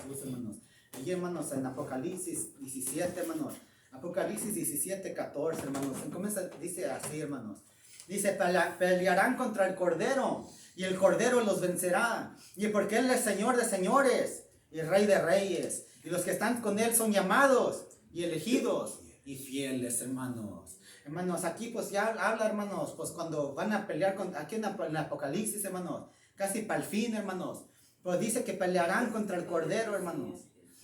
Jesús, hermanos. Allí, hermanos, en Apocalipsis 17, hermanos. Apocalipsis 17, 14, hermanos. Comienza, dice así, hermanos. Dice, pelearán contra el Cordero, y el Cordero los vencerá. Y porque Él es Señor de señores, y Rey de reyes. Y los que están con Él son llamados, y elegidos, y fieles, hermanos. Hermanos, aquí pues ya habla, hermanos, pues cuando van a pelear, aquí en Apocalipsis, hermanos, casi para el fin, hermanos, pues dice que pelearán contra el Cordero, hermanos.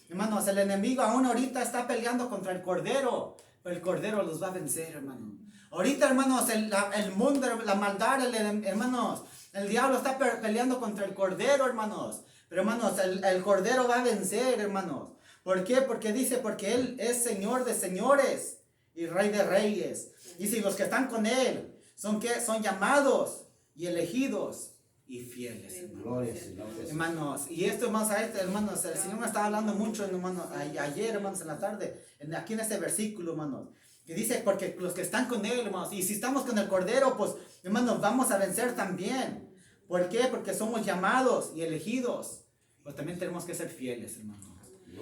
Hermanos, el enemigo aún ahorita está peleando contra el Cordero, pero el Cordero los va a vencer, hermanos. Ahorita, hermanos, el mundo, la maldad, hermanos, el diablo está peleando contra el Cordero, hermanos. Pero, hermanos, el Cordero va a vencer, hermanos. ¿Por qué? Porque dice, porque Él es Señor de señores y Rey de reyes. Y si los que están con Él son llamados y elegidos y fieles, hermanos. Hermanos, y esto, hermanos, el Señor me estaba hablando mucho, hermanos, ayer, hermanos, en la tarde, aquí en este versículo, hermanos, que dice, porque los que están con Él, hermanos, y si estamos con el Cordero, pues, hermanos, vamos a vencer también. ¿Por qué? Porque somos llamados y elegidos, pues también tenemos que ser fieles, hermanos.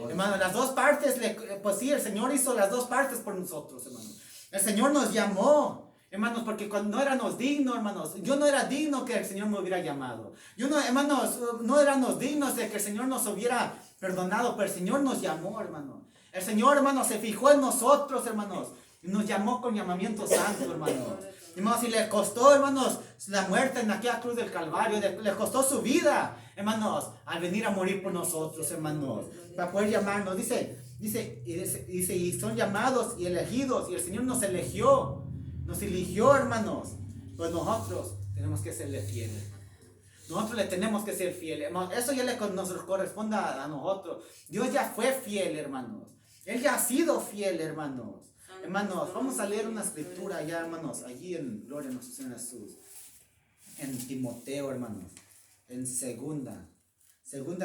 Hermanos, las dos partes, pues sí, el Señor hizo las dos partes por nosotros, hermanos. El Señor nos llamó, hermanos, porque cuando no éramos dignos, hermanos, yo no era digno que el Señor me hubiera llamado. Yo no, hermanos, no éramos dignos de que el Señor nos hubiera perdonado, pero el Señor nos llamó, hermanos. El Señor, hermanos, se fijó en nosotros, hermanos, y nos llamó con llamamiento santo, hermanos. Hermanos, y le costó, hermanos, la muerte en aquella cruz del Calvario, le costó su vida, hermanos, al venir a morir por nosotros, hermanos, para poder llamarnos. Dice, y son llamados y elegidos, y el Señor nos eligió, hermanos. Pues nosotros tenemos que serle fieles. Nosotros le tenemos que ser fieles, hermanos. Eso ya nos corresponde a nosotros. Dios ya fue fiel, hermanos. Él ya ha sido fiel, hermanos. Hermanos, vamos a leer una escritura ya, hermanos, allí en Gloria a nuestro Señor Jesús. En Timoteo, hermanos. En segunda,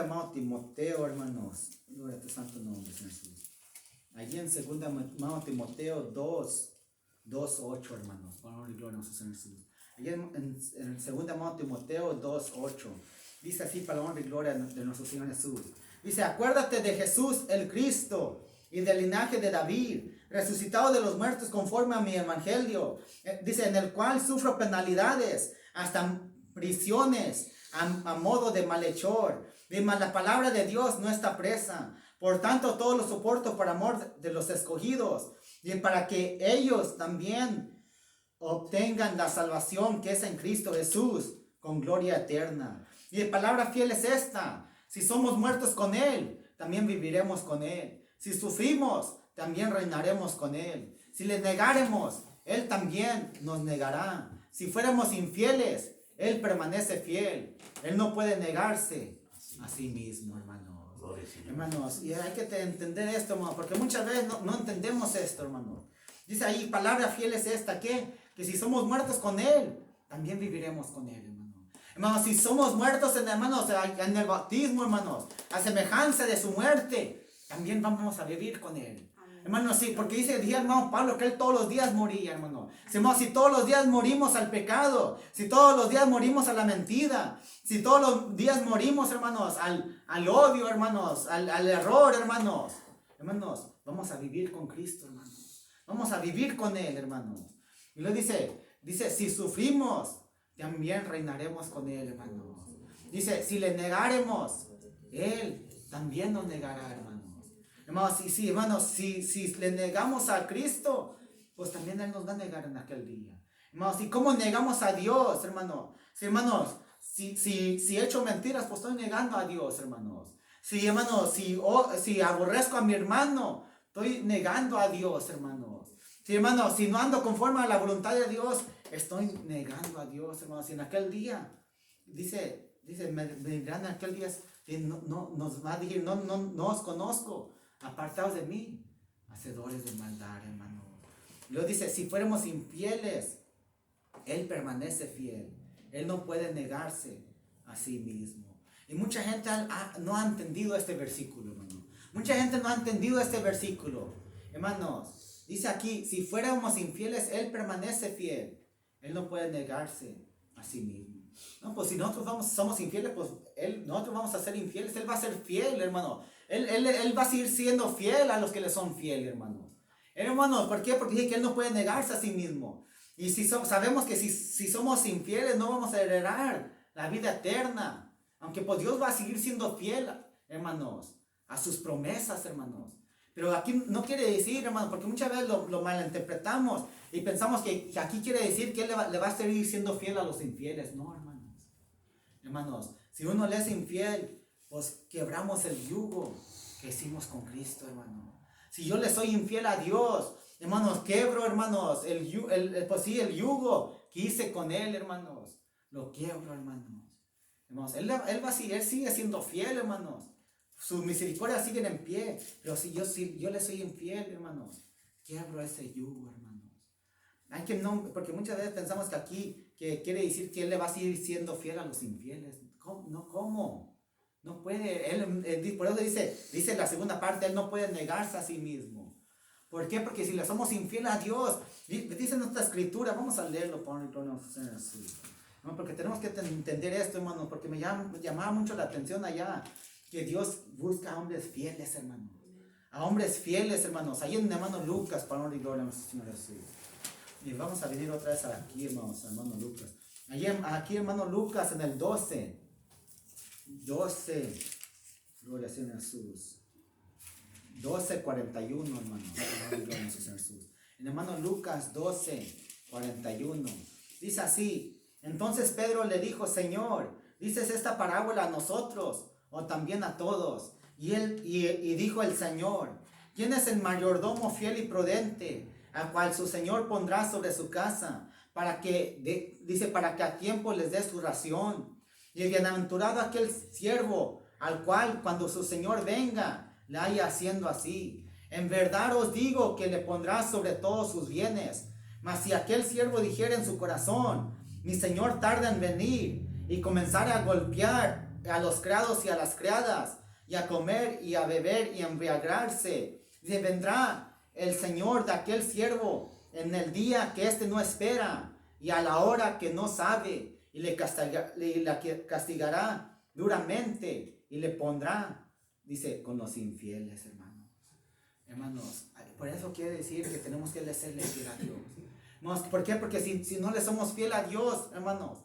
amado Timoteo, hermanos. Gloria a tu santo nombre, Señor Jesús. Allí en segunda, amado Timoteo 2:8, hermanos. Gloria a nuestro Señor Jesús. Allí en segunda, amado Timoteo 2:8. Dice así, para la honra y gloria de nuestro Señor Jesús. Dice, acuérdate de Jesús el Cristo y del linaje de David, resucitado de los muertos conforme a mi evangelio. Dice, en el cual sufro penalidades, hasta prisiones, a modo de malhechor. Mas la palabra de Dios no está presa. Por tanto, todo lo soporto por amor de los escogidos, y para que ellos también obtengan la salvación que es en Cristo Jesús, con gloria eterna. Y la palabra fiel es esta: si somos muertos con Él, también viviremos con Él. Si sufrimos, también reinaremos con Él. Si le negáremos, Él también nos negará. Si fuéramos infieles, Él permanece fiel. Él no puede negarse a sí mismo, hermanos. Hermanos, y hay que entender esto, hermano, porque muchas veces no entendemos esto, hermanos. Dice ahí, palabra fiel es esta, que si somos muertos con Él, también viviremos con Él, hermano. Hermanos, si somos muertos, hermanos, en el bautismo, hermanos, a semejanza de su muerte, también vamos a vivir con Él. Hermano, sí, porque dice hermano Pablo que él todos los días moría, hermano. Si todos los días morimos al pecado, si todos los días morimos a la mentira, si todos los días morimos, hermanos, al odio, hermanos, al error, hermanos, vamos a vivir con Cristo, hermanos. Vamos a vivir con Él, hermanos. Y luego dice, si sufrimos, también reinaremos con Él, hermanos. Dice, si le negáremos, Él también nos negará, hermanos. Hermanos, si le negamos a Cristo, pues también Él nos va a negar en aquel día. Hermanos, ¿y cómo negamos a Dios, hermanos? Si he hecho mentiras, pues estoy negando a Dios, hermanos. Hermanos, si aborrezco a mi hermano, estoy negando a Dios, hermanos. Hermanos, si no ando conforme a la voluntad de Dios, estoy negando a Dios, hermanos. Y en aquel día, me dirán en aquel día, nos va a decir, no os conozco. Apartados de mí, hacedores de maldad, hermano. Luego dice, si fuéramos infieles, Él permanece fiel. Él no puede negarse a sí mismo. Y mucha gente no ha entendido este versículo, hermano. Mucha gente no ha entendido este versículo. Hermanos, dice aquí, si fuéramos infieles, Él permanece fiel. Él no puede negarse a sí mismo. No, pues si nosotros somos infieles, pues nosotros vamos a ser infieles. Él va a ser fiel, hermano. Él va a seguir siendo fiel a los que le son fieles, hermanos. Hermanos, ¿por qué? Porque dice que Él no puede negarse a sí mismo. Y sabemos que si somos infieles no vamos a heredar la vida eterna. Aunque pues Dios va a seguir siendo fiel, hermanos, a sus promesas, hermanos. Pero aquí no quiere decir, hermanos, porque muchas veces lo malinterpretamos y pensamos que aquí quiere decir que Él le va a seguir siendo fiel a los infieles. No, hermanos. Hermanos, si uno le es infiel, pues quebramos el yugo que hicimos con Cristo, hermano. Si yo le soy infiel a Dios, hermanos, quebro, hermanos, el yugo que hice con Él, hermanos. Lo quiebro, hermanos. Hermanos, él sigue siendo fiel, hermanos. Sus misericordias siguen en pie. Pero si yo le soy infiel, hermanos, quiebro ese yugo, hermanos. Porque muchas veces pensamos que aquí que quiere decir que Él le va a seguir siendo fiel a los infieles. ¿Cómo? No puede. Por eso dice la segunda parte, Él no puede negarse a sí mismo. ¿Por qué? Porque si le somos infieles a Dios, dice nuestra escritura, vamos a leerlo, porque tenemos que entender esto, hermano, porque me llamaba mucho la atención allá, que Dios busca a hombres fieles, hermanos. A hombres fieles, hermanos. Ahí en hermano Lucas, para honor y gloria a nuestro Señor Jesús. Y vamos a venir otra vez aquí, hermanos, hermano Lucas. Aquí, hermano Lucas, en el 12, gloria al Señor Jesús. 12:41, hermano. Gloria al Señor Jesús. En hermano Lucas 12:41. Dice así. Entonces Pedro le dijo, Señor, ¿dices esta parábola a nosotros o también a todos? Y dijo el Señor, ¿quién es el mayordomo fiel y prudente, al cual su Señor pondrá sobre su casa, para que a tiempo les dé su ración? Y el bienaventurado aquel siervo, al cual cuando su Señor venga, le haya haciendo así. En verdad os digo que le pondrá sobre todos sus bienes. Mas si aquel siervo dijera en su corazón, mi Señor tarda en venir, y comenzara a golpear a los criados y a las criadas, y a comer y a beber y a embriagarse, vendrá el Señor de aquel siervo en el día que éste no espera, y a la hora que no sabe, y le castigará duramente, y le pondrá, dice, con los infieles, hermanos. Hermanos, por eso quiere decir que tenemos que serle fiel a Dios. ¿Por qué? Porque si no le somos fiel a Dios, hermanos,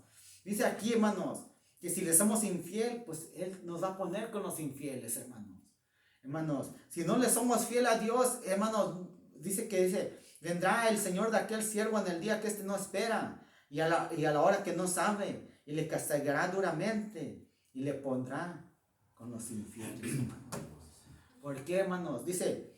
dice aquí, hermanos, que si le somos infiel, pues Él nos va a poner con los infieles, hermanos. Hermanos, si no le somos fiel a Dios, hermanos, dice, vendrá el Señor de aquel siervo en el día que éste no espera, y a la hora que no sabe, y le castigará duramente, y le pondrá con los infieles, hermanos. ¿Por qué, hermanos? Dice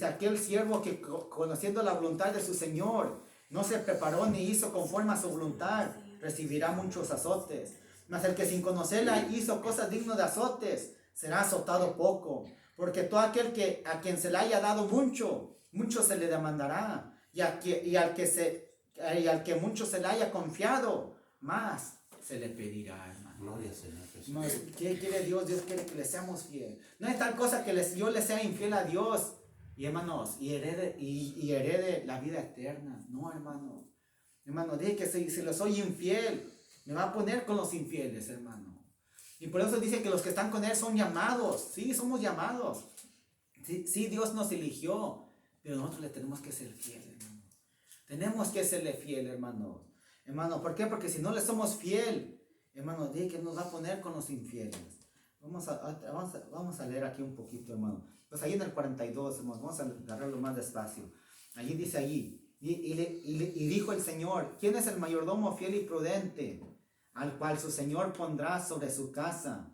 aquel siervo que conociendo la voluntad de su Señor, no se preparó ni hizo conforme a su voluntad, recibirá muchos azotes. Mas el que sin conocerla hizo cosas dignas de azotes, será azotado poco. Porque todo aquel a quien se le haya dado mucho, mucho se le demandará. Y al que mucho se le haya confiado, más se le pedirá, hermano. Gloria al Señor Jesús. ¿Qué quiere Dios? Dios quiere que le seamos fieles. No hay tal cosa que yo le sea infiel a Dios, y hermanos, y herede la vida eterna. No, hermano. Hermano, dije que si le soy infiel, me va a poner con los infieles, hermano. Y por eso dice que los que están con Él son llamados. Sí, somos llamados. Sí, Dios nos eligió, pero nosotros le tenemos que ser fiel, hermano. Tenemos que serle fiel, hermano. Hermano, ¿por qué? Porque si no le somos fiel, hermano, dije que nos va a poner con los infieles. Vamos a leer aquí un poquito, hermano. Pues ahí en el 42, hermano, vamos a agarrarlo más despacio. Allí dice y dijo el Señor, ¿quién es el mayordomo fiel y prudente, al cual su Señor pondrá sobre su casa,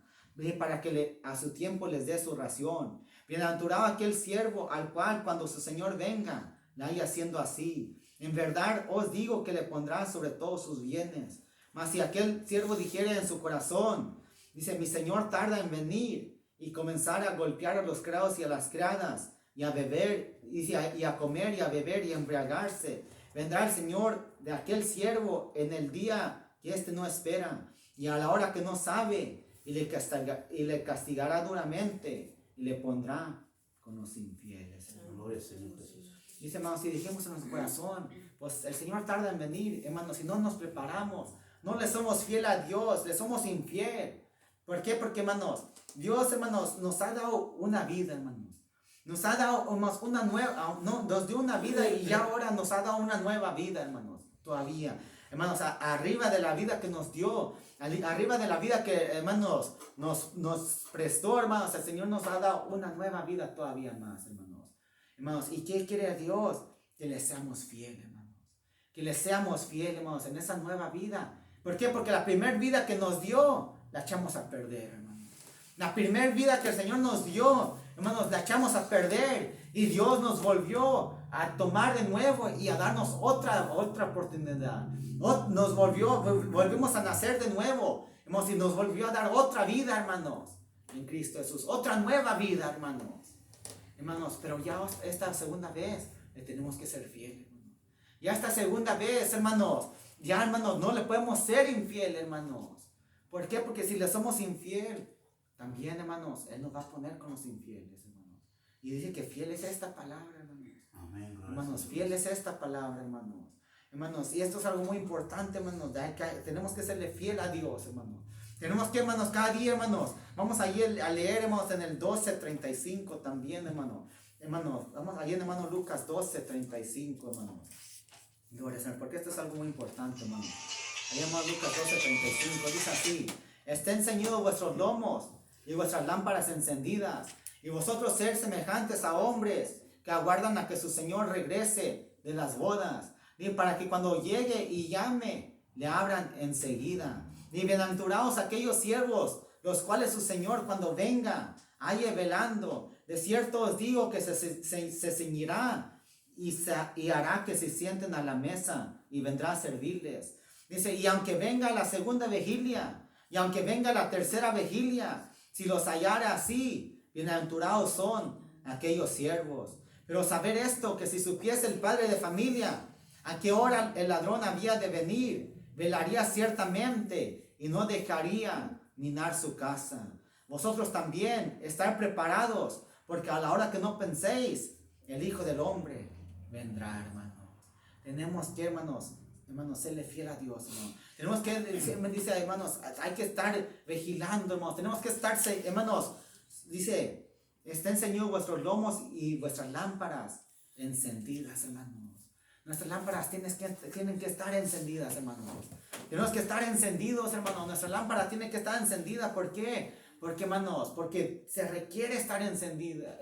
para que a su tiempo les dé su ración? Bienaventurado aquel siervo, al cual cuando su Señor venga, le haya haciendo así. En verdad os digo que le pondrá sobre todos sus bienes. Mas si aquel siervo dijere en su corazón, dice, mi Señor tarda en venir, y comenzar a golpear a los criados y a las criadas, y a beber, y a comer y a beber y a embriagarse, vendrá el Señor de aquel siervo en el día que éste no espera, y a la hora que no sabe, y le castigará duramente, y le pondrá con los infieles. Gloria al Señor Jesús. Dice, hermanos, si dijimos en nuestro corazón, pues el Señor tarda en venir, hermanos, si no nos preparamos, no le somos fiel a Dios, le somos infiel. ¿Por qué? Porque, hermanos, Dios, hermanos, nos ha dado una vida, hermanos. Nos ha dado, hermanos, una nueva, no, nos dio una vida y ya ahora nos ha dado una nueva vida, hermanos, todavía. Hermanos, arriba de la vida que nos dio, arriba de la vida que, hermanos, nos prestó, hermanos, el Señor nos ha dado una nueva vida todavía más, hermanos. Hermanos, ¿y qué quiere Dios? Que le seamos fieles, hermanos. Que le seamos fieles, hermanos, en esa nueva vida. ¿Por qué? Porque la primera vida que nos dio, la echamos a perder, hermanos. La primera vida que el Señor nos dio, hermanos, la echamos a perder. Y Dios nos volvió a tomar de nuevo y a darnos otra oportunidad. Volvimos a nacer de nuevo, hermanos, y nos volvió a dar otra vida, hermanos, en Cristo Jesús. Otra nueva vida, hermanos. Hermanos, pero ya esta segunda vez le tenemos que ser fieles, hermanos. Ya esta segunda vez, hermanos, ya, hermanos, no le podemos ser infiel, hermanos. ¿Por qué? Porque si le somos infiel, también, hermanos, Él nos va a poner con los infieles, hermanos. Y dice que fiel es esta palabra, hermanos. Amén. Hermanos, fiel es esta palabra, hermanos. Hermanos, y esto es algo muy importante, hermanos. Tenemos que serle fiel a Dios, hermanos. Tenemos que, hermanos, cada día, hermanos, vamos a ir a leer, hermanos, en el 12:35 también, hermanos. Hermanos, vamos a ir, hermano, Lucas 12:35, hermanos. Gloria al Señor, porque esto es algo muy importante, hermanos. Ahí, hermanos, Lucas 12:35, dice así: estén ceñidos vuestros lomos y vuestras lámparas encendidas, y vosotros ser semejantes a hombres que aguardan a que su Señor regrese de las bodas, y para que cuando llegue y llame, le abran enseguida. Y bienaventurados aquellos siervos, los cuales su Señor cuando venga, halle velando. De cierto os digo que se ceñirá y hará que se sienten a la mesa y vendrá a servirles. Dice, y aunque venga la segunda vigilia, y aunque venga la tercera vigilia, si los hallara así, bienaventurados son aquellos siervos. Pero saber esto, que si supiese el padre de familia a qué hora el ladrón había de venir, velaría ciertamente y no dejaría minar su casa. Vosotros también estar preparados, porque a la hora que no penséis, el Hijo del Hombre vendrá, hermanos. Tenemos que, hermanos, serle fiel a Dios, hermanos. Tenemos que, dice, hermanos, hay que estar vigilando, hermanos. Tenemos que estar, hermanos, dice, estén ceñidos vuestros lomos y vuestras lámparas encendidas, hermanos. Nuestras lámparas tienen que estar encendidas, hermanos. Tenemos que estar encendidos, hermanos. Nuestras lámparas tienen que estar encendidas. ¿Por qué? Porque, hermanos, porque se requiere estar encendida.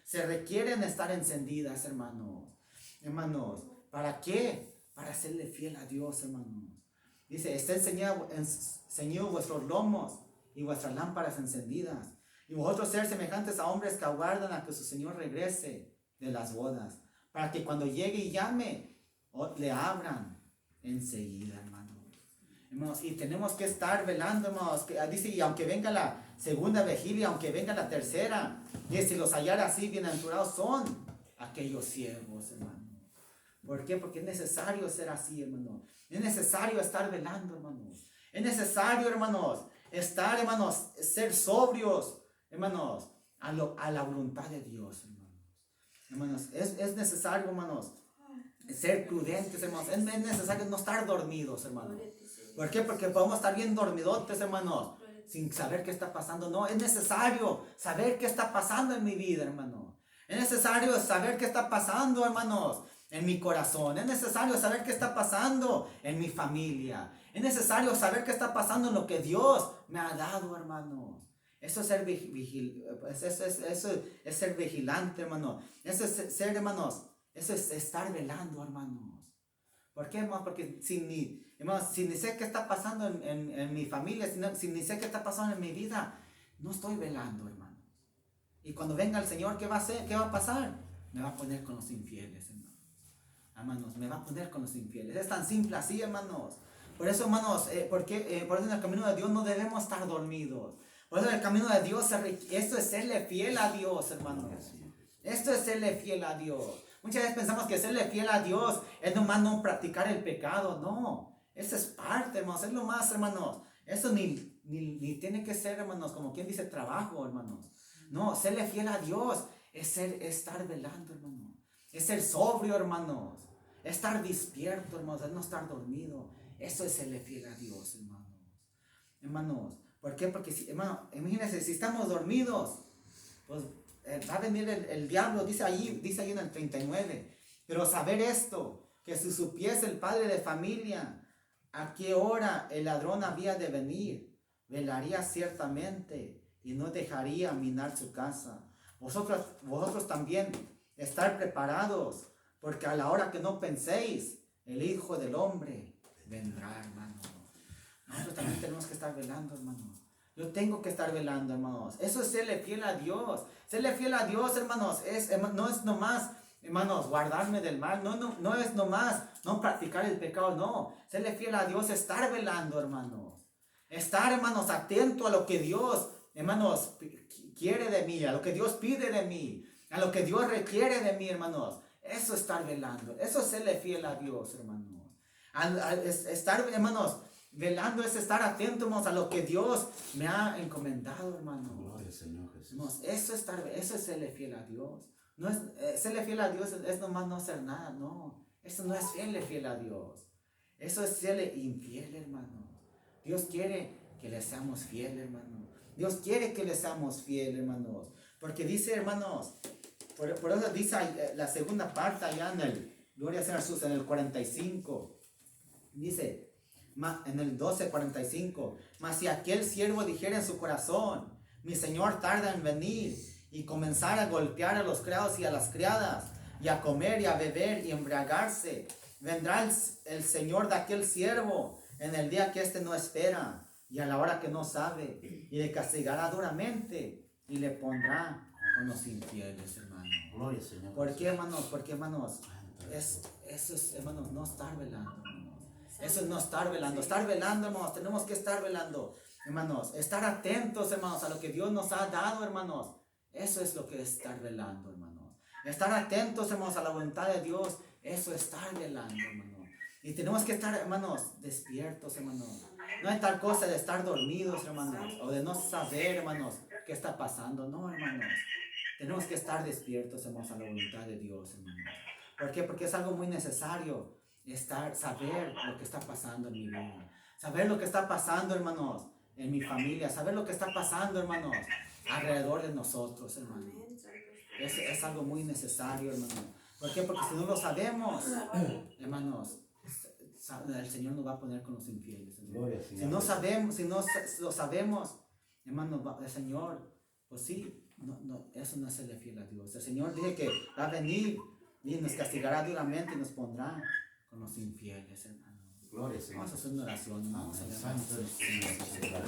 Se requieren estar encendidas, hermanos. Hermanos, ¿para qué? Para serle fiel a Dios, hermanos. Dice, estén ceñidos vuestros lomos y vuestras lámparas encendidas. Y vosotros ser semejantes a hombres que aguardan a que su Señor regrese de las bodas, para que cuando llegue y llame, le abran enseguida, hermanos. Hermanos, y tenemos que estar velando, hermanos. Dice, y aunque venga la segunda vigilia, aunque venga la tercera, y si los hallara así, bienaventurados son aquellos siervos, hermanos. ¿Por qué? Porque es necesario ser así, hermanos. Es necesario estar velando, hermanos. Es necesario, hermanos, estar, hermanos, ser sobrios, hermanos, a la voluntad de Dios, hermanos. Hermanos, es necesario, hermanos, ser prudentes, hermanos. Es necesario no estar dormidos, hermanos. ¿Por qué? Porque podemos estar bien dormidotes, hermanos, sin saber qué está pasando. No, es necesario saber qué está pasando en mi vida, hermanos. Es necesario saber qué está pasando, hermanos, en mi corazón. Es necesario saber qué está pasando en mi familia. Es necesario saber qué está pasando en lo que Dios me ha dado, hermanos. Eso es ser es ser vigilante, hermano. Eso es ser, hermanos. Eso es estar velando, hermanos. ¿Por qué, hermanos? Porque si ni sé qué está pasando en mi familia, si ni sé qué está pasando en mi vida, no estoy velando, hermanos. Y cuando venga el Señor, ¿qué va a hacer? ¿Qué va a pasar? Me va a poner con los infieles, hermanos. Hermanos, me va a poner con los infieles. Es tan simple así, hermanos. Por eso, hermanos, por eso en el camino de Dios no debemos estar dormidos. Por eso en el camino de Dios, esto es serle fiel a Dios, hermanos. Esto es serle fiel a Dios. Muchas veces pensamos que serle fiel a Dios es nomás no practicar el pecado. No, eso es parte, hermanos. Es lo más, hermanos. Eso ni tiene que ser, hermanos, como quien dice trabajo, hermanos. No, serle fiel a Dios es estar velando, hermanos. Es ser sobrio, hermanos. Es estar despierto, hermanos. Es no estar dormido. Eso es serle fiel a Dios, hermanos. Hermanos, ¿Por qué? Porque, hermano, imagínense, si estamos dormidos, pues va a venir el diablo, dice ahí en el 39. Pero saber esto, que si supiese el padre de familia a qué hora el ladrón había de venir, velaría ciertamente y no dejaría minar su casa. Vosotros también estar preparados, porque a la hora que no penséis, el Hijo del Hombre vendrá, hermano. Nosotros también tenemos que estar velando, hermanos. Yo tengo que estar velando, hermanos. Eso es serle fiel a Dios. Serle fiel a Dios, hermanos, no es nomás, hermanos, guardarme del mal. No es nomás no practicar el pecado, no. Serle fiel a Dios, estar velando, hermanos. Estar, hermanos, atento a lo que Dios, hermanos, quiere de mí, a lo que Dios pide de mí, a lo que Dios requiere de mí, hermanos. Eso es estar velando. Eso es serle fiel a Dios, hermanos. Estar, hermanos, velando es estar atentos a lo que Dios me ha encomendado, hermano. Gloria al Señor Jesús. Hermanos, eso es serle fiel a Dios. No es, serle fiel a Dios es nomás no hacer nada, no. Eso no es serle fiel a Dios. Eso es serle infiel, hermano. Dios quiere que le seamos fieles, hermano. Dios quiere que le seamos fieles, hermanos. Porque dice, hermanos, por eso dice la segunda parte allá en el, Gloria a Jesús, en el 45. Dice, en el 12:45, mas si aquel siervo dijera en su corazón, mi señor tarda en venir, y comenzar a golpear a los criados y a las criadas, y a comer y a beber y embriagarse, vendrá el señor de aquel siervo en el día que éste no espera, y a la hora que no sabe, y le castigará duramente, y le pondrá con los infieles, hermano. Gloria al Señor. ¿Por qué, hermanos? Porque, hermanos, eso es, hermanos, no estar velando, hermanos. Eso es no estar velando. Estar velando, hermanos, tenemos que estar velando, hermanos. Estar atentos, hermanos, a lo que Dios nos ha dado, hermanos. Eso es lo que es estar velando, hermanos. Estar atentos, hermanos, a la voluntad de Dios. Eso es estar velando, hermanos. Y tenemos que estar, hermanos, despiertos, hermanos. No hay tal cosa de estar dormidos, hermanos, o de no saber, hermanos, qué está pasando. No, hermanos. Tenemos que estar despiertos, hermanos, a la voluntad de Dios, hermanos. ¿Por qué? Porque es algo muy necesario saber lo que está pasando en mi vida. Saber lo que está pasando, hermanos, en mi familia. Saber lo que está pasando, hermanos, alrededor de nosotros, hermanos. Es algo muy necesario, hermanos. ¿Por qué? Porque si no lo sabemos, hermanos, el Señor nos va a poner con los infieles. Si no sabemos, si no lo sabemos, hermanos, el Señor, pues sí, eso no es serle fiel a Dios. El Señor dice que va a venir y nos castigará duramente y nos pondrá con los infieles, hermanos. Gloria al Señor. Vamos a hacer una oración, hermanos. Santo es el Señor.